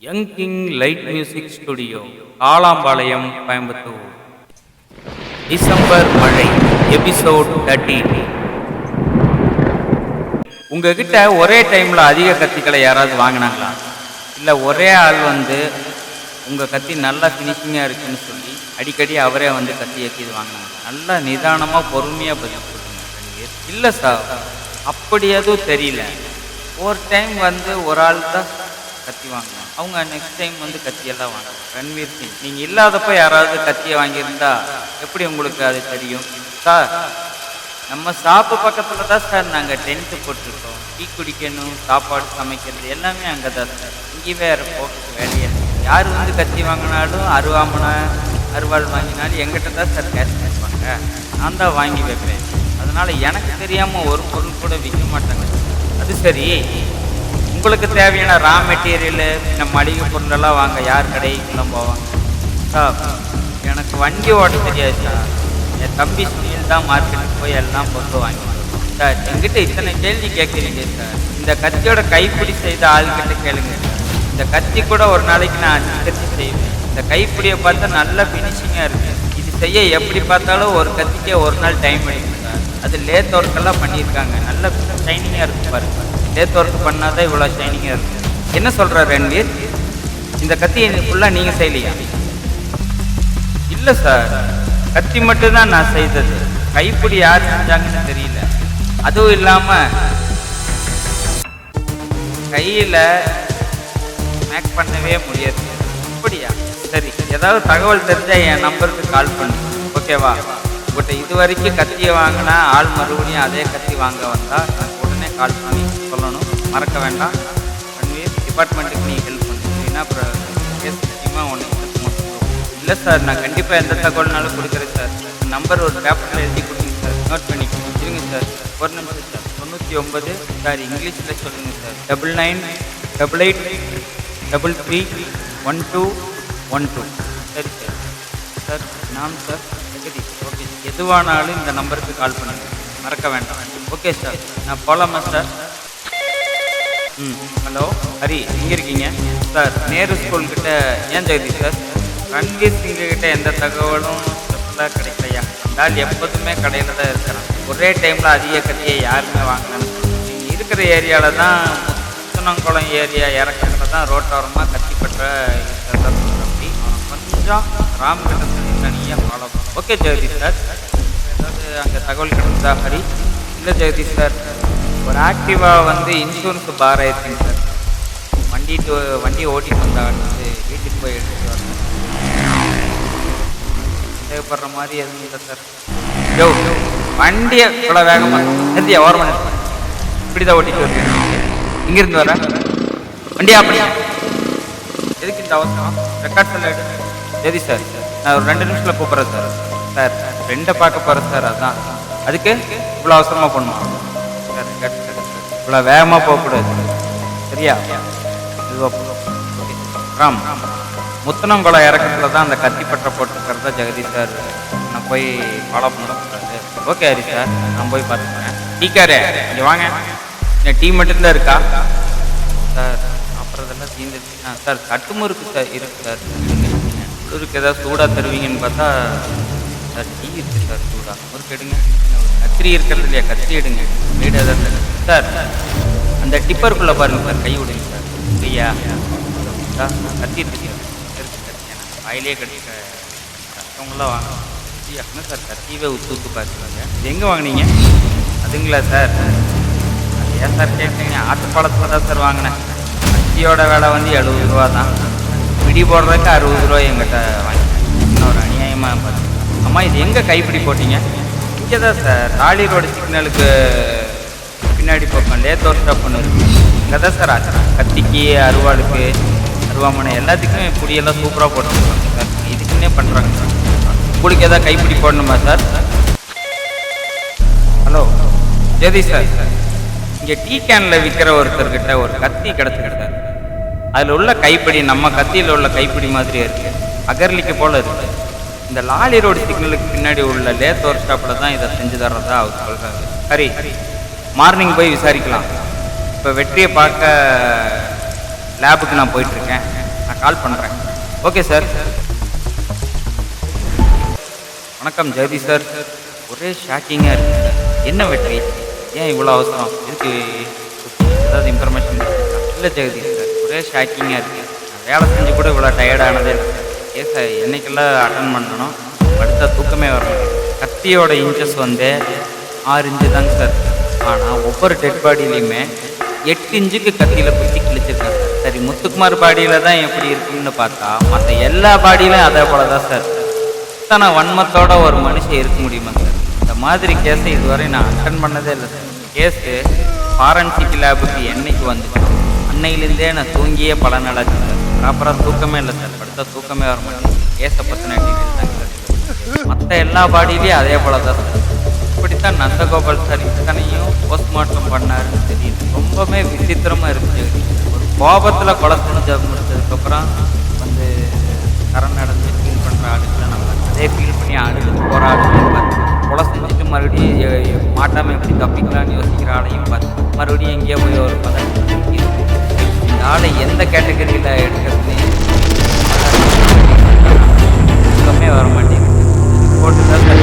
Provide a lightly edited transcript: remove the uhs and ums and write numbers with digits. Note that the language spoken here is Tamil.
Young king light music studio, Alampalayam, Coimbatore. December மழை எபிசோட் 13. உங்ககிட்ட ஒரே டைம்ல அதிக கத்திகளை யாராவது வாங்கினாங்களா? இல்லை ஒரே ஆள் உங்கள் கத்தி நல்லா ஃபினிஷிங்காக இருக்குன்னு சொல்லி அடிக்கடி அவரே கத்தி ஏற்றி வாங்கினாங்க? நல்லா நிதானமாக பொறுமையாக பதில் சொல்லுங்க. இல்லை சார், அப்படி எதுவும் தெரியல. ஒரு டைம் ஒரு ஆள் தான் கத்தி வாங்கினாங்க. அவங்க நெக்ஸ்ட் டைம் கத்தியெல்லாம் வாங்க. ரன்வீர் சிங், நீங்கள் இல்லாதப்போ யாராவது கத்தியை வாங்கியிருந்தா எப்படி உங்களுக்கு அது தெரியும்? சார், நம்ம ஷாப்பு பக்கத்தில் தான் சார் நாங்கள் டென்ட்டு போட்டிருக்கோம். டீ குடிக்கணும், சாப்பாடு சமைக்கிறது எல்லாமே அங்கே தான் சார். இங்கே வேறு போக்கு வேலையை யார் கத்தி வாங்கினாலும் அருவாள் வாங்கினாலும் எங்கிட்ட தான் சார் கேஷ் கேட்பாங்க. நான் தான் வாங்கி வைப்பேன். அதனால் எனக்கு தெரியாமல் ஒரு பொருள் கூட விற்க மாட்டாங்க. அது சரி, உங்களுக்கு தேவையான ரா மெட்டீரியலு, இந்த மளிகை பொருளெல்லாம் வாங்க யார் கடைக்குலாம் போவாங்க? சார், எனக்கு வண்டி ஓட்ட தெரியாது சார். என் தம்பி சுனில் தான் மார்க்கெட்டுக்கு போய் எல்லாம் பொருள் வாங்கி சார். என்கிட்ட இத்தனை கேள்வி கேட்குறீங்க சார். இந்த கத்தியோட கைப்பிடி செய்த ஆள்கிட்ட கேளுங்க. இந்த கத்தி கூட ஒரு நாளைக்கு நான் 5 கத்தி செய்வேன். இந்த கைப்பிடியை பார்த்தா நல்லா ஃபினிஷிங்காக இருக்குது. இது செய்ய எப்படி பார்த்தாலும் ஒரு கத்திக்கே ஒரு நாள் டைம் எடுக்கும் சார். அது லேத் ஒர்க்கெல்லாம் பண்ணியிருக்காங்க. நல்ல ஷைனிங்காக இருக்கும் பாருங்க. லேத் ஒர்க் பண்ணால் தான் இவ்வளோ ஷைனிங்காக இருக்கும். என்ன சொல்கிறார் ரன்வீர்? இந்த கத்தி ஃபுல்லாக நீங்கள் செய்யலையா? இல்லை சார், கத்தி மட்டும்தான் நான் செய்தது. கைப்பிடி யார் செஞ்சாங்கன்னு தெரியல. அதுவும் இல்லாமல் கையில் மேக் பண்ணவே முடியாது. அப்படியா? சரி, ஏதாவது தகவல் தெரிஞ்சால் என் நம்பருக்கு கால் பண்ணு, ஓகேவா? உங்கள்கிட்ட இது வரைக்கும் கத்தியை வாங்கினா ஆள் மறுபடியும் அதே கத்தி வாங்க வந்தால் எனக்கு உடனே கால் பண்ணி சொல்லணும். மறக்க வேண்டாம். ரன்வீர், டிபார்ட்மெண்ட்டுக்கு நீ ஹெல்ப் பண்ணு. ஏன்னா அப்புறம் கேஸ் முக்கியமாக ஒன்று இல்லை சார், நான் கண்டிப்பாக எந்த தகவல்னாலும் கொடுக்குறேன் சார். நம்பர் ஒரு பேப்பரில் எழுதி கொடுங்க சார். நோட் பண்ணி கொடுங்க சார். ஒரு நிமிஷம் சார். 99 சார், இங்கிலீஷில் சொல்லுங்கள் சார். 9988331212. சரி சார். சார், நான் சார் ஜெகதீஷ். ஓகே, எதுவானாலும் இந்த நம்பருக்கு கால் பண்ணுங்கள், மறக்க வேண்டாம். ஓகே சார், நான் போகலாமா சார்? ஹலோ ஹரி, எங்கே இருக்கீங்க சார்? நேரு ஸ்கூல்கிட்ட. ஏன் ஜெகதீஷ் சார்? ரன்வீர் சிங்கிட்ட எந்த தகவலும் ஸ்பெஷலாக கிடைக்கலையா? இருந்தால் எப்போதுமே கடையில் தான் இருக்கிறான். ஒரே டைமில் அதிக கத்தியை யாருமே வாங்கினான்னு நீங்கள் இருக்கிற ஏரியாவில் தான், முத்தனங்குளம் ஏரியா இறக்கத்தில் தான் ரோட்டோரமாக கத்திப்பட்ட அப்படி கொஞ்சம் ராம்கிட்ட தனியாக ஃபாலோ பண்ணும். ஓகே ஜெகதீஷ் சார், ஏதாவது அங்கே தகவல் கிடைச்சதா ஹரி? இல்லை ஜெகதீஷ் சார், ஒரு ஆக்டிவா இன்சூரன்ஸ் பார் ஆயிடுச்சுங்க சார். வண்டி ஓட்டிட்டு வந்தாங்க. வீட்டுக்கு போய் எடுத்துகிட்டு வரணும். தேவைப்படுற மாதிரி எதுவும் இல்லை சார். யோ, வண்டியை இவ்வளோ வேகமாக நிறுத்தியா? ஓரமாக இப்படி தான் ஓட்டிட்டு வருவீங்க? இங்கேருந்து வர வண்டியா? அப்படி எதுக்கு இந்த அவசரம்? ரெக்கார்ட்ஸ் எல்லாம் எடு. சரி சார், நான் ஒரு 2 நிமிஷத்தில் கூப்பிட்றேன் சார். சார், ஃப்ரெண்டை பார்க்க போகிறேன் சார். அதான் அதுக்கு இவ்வளோ அவசரமாக பண்ணுவோம் சார். ரெக்கார்ட்ஸ் சார், இவ்வளோ வேகமாக போகக்கூடாது, சரியா? இதுவாக போகும். ஓகே ராம், முத்தனங்குளம் இறக்கத்தில் தான் அந்த கத்திப்பட்டை போட்டுருக்கிறதா ஜெகதீஷ் சார். நான் போய் ஃபாலோ பண்ணக்கூடாது. ஓகே ஹரி சார், நான் போய் பார்த்துக்கிறேன். டீக்காரே, இங்கே வாங்க. டீ மட்டும்தான் இருக்கா சார்? சாப்பிட்றதெல்லாம் தீர்ந்துருச்சு சார். கட்டுமுறுக்கு சார் இருக்குது சார். குளிருக்கு ஏதாவது சூடாக தருவீங்கன்னு பார்த்தா சார் டீ இருக்குது சார். சூடாக முறுக்கு எடுங்க. கத்திரி இருக்கிறது இல்லையா? கத்திரி எடுங்க. வீடு ஏதாவது சார், அந்த டிப்பருக்குள்ளே பாருங்கள் சார். கை விடுங்க சார். இல்லையா சார்? கத்தி இருக்கு வாயிலே கடிக்க கஷ்டங்களாம் வாங்க. என்ன சார், கத்தியவே ஊற்று பார்த்துருவாங்க. இது எங்கே வாங்கினீங்க? அதுங்களா சார்? அது ஏன் சார் கேட்குறீங்க? ஆட்டுப்பாலத்தில் தான் சார் வாங்கினேன். கத்தியோட விலை 70 ரூபா தான். பிடி போடுறதுக்கு 60 ரூபா எங்கிட்ட வாங்கினேன். இன்னொரு அநியாயமாக பார்த்து. அம்மா, இது எங்கே கைப்பிடி போட்டிங்க? இங்கே தான் சார், ராலி ரோடு சிக்னலுக்கு பின்னாடி போக்கோம். லேத் ஒர்க் ஷாப் ஒன்று இருக்குது. இங்கே தான் சார் ஆச்சு. கத்திக்கு, அருவாளுக்கு, அருவாமனை எல்லாத்துக்குமே பிடியெல்லாம் சூப்பராக போட்டுருக்காங்க சார். இதுக்குன்னே பண்ணுறாங்க சார். உங்களுக்கு எதாவது கைப்பிடி போடணுமா சார்? ஹலோ ஜெகதீஷ் சார், இங்கே டீ கேனில் விற்கிற ஒருத்தர்கிட்ட ஒரு கத்தி கிடச்சிருக்கு சார். அதில் உள்ள கைப்பிடி நம்ம கத்தியில் உள்ள கைப்பிடி மாதிரியே இருக்குது. அகர்லிக்கு போல் இருக்குது. இந்த லாலி ரோடு சிக்னலுக்கு பின்னாடி உள்ள லேத் ஒர்க் ஷாப்பில் தான் இதை செஞ்சு தர்றதா அவர் சொல்கிறாரு. சரி, மார்னிங் போய் விசாரிக்கலாம். இப்போ வெற்றியை பார்க்க லேபுக்கு நான் போயிட்டுருக்கேன். நான் கால் பண்ணுறேன். Okay sir. வணக்கம் ஜெகதீஷ் சார். ஒரே ஷாக்கிங்காக இருக்குது சார். என்ன வெற்றி? ஏன் இவ்வளோ அவசரம்? இதுக்கு ஏதாவது இன்ஃபர்மேஷன் இல்லை ஜெகதீஷ் சார். ஒரே ஷாக்கிங்காக இருக்குது. நான் வேலை செஞ்சு கூட இவ்வளோ டயர்டானதே இல்லை சார். கேஸை என்னைக்கெல்லாம் அட்டன் பண்ணணும், அடுத்த தூக்கமே வரணும். கத்தியோட இன்ச்சஸ் வந்து 6 இன்ச்சு தாங்க சார். ஆனால் ஒவ்வொரு டெட் பாடியிலையுமே 8 இன்ச்சுக்கு கத்தியில் குத்தி கிழிச்சிருக்காங்க சார். சரி, முத்துக்குமார் பாடியில் தான் எப்படி இருக்குன்னு பார்த்தா மற்ற எல்லா பாடியிலும் அதே போல தான் சார். இத்தனை வன்மத்தோட ஒரு மனுஷன் இருக்க முடியுமா சார்? இந்த மாதிரி கேஸை இதுவரை நான் அட்டன் பண்ணதே இல்லை சார். கேஸு ஃபாரன்சிக் லேபுக்கு என்னைக்கு வந்துச்சு அன்னையிலேருந்தே நான் தூங்கியே பல நாளாச்சு சார். ப்ராப்பராக தூக்கமே இல்லை சார். படுத்தா தூக்கமே வர மாட்டேங்குது. கேஸை பற்றின டீட்டெயில் தாங்க சார். மற்ற எல்லா பாடியிலையும் அதே போல தான் சார். இப்படித்தான் நந்தகோபால் சார் இத்தனையும் போஸ்ட்மார்ட்டம் பண்ணாருன்னு தெரியுது. ரொம்பவே விசித்திரமாக இருந்துச்சு. ஒரு கோபத்தில் கொலை செஞ்சு முடிச்சதுக்கப்புறம் வந்து கரண் நடந்து ஃபீல் பண்ணுற ஆளுங்களை நம்ம அதே ஃபீல் பண்ணி அழுது போகிற ஆளுங்களையும் பார்த்து, கொலை செஞ்சுட்டு மறுபடியும் மாட்டாமல் எப்படி தப்பிக்கலான்னு யோசிக்கிற ஆளையும் பார்த்து, மறுபடியும் எங்கேயோ போய் ஒரு பதட்டம் இந்த ஆளை எந்த கேட்டகரியில் எடுக்கிறதுனே வர மாட்டேங்குது. போட்டு தான் சார்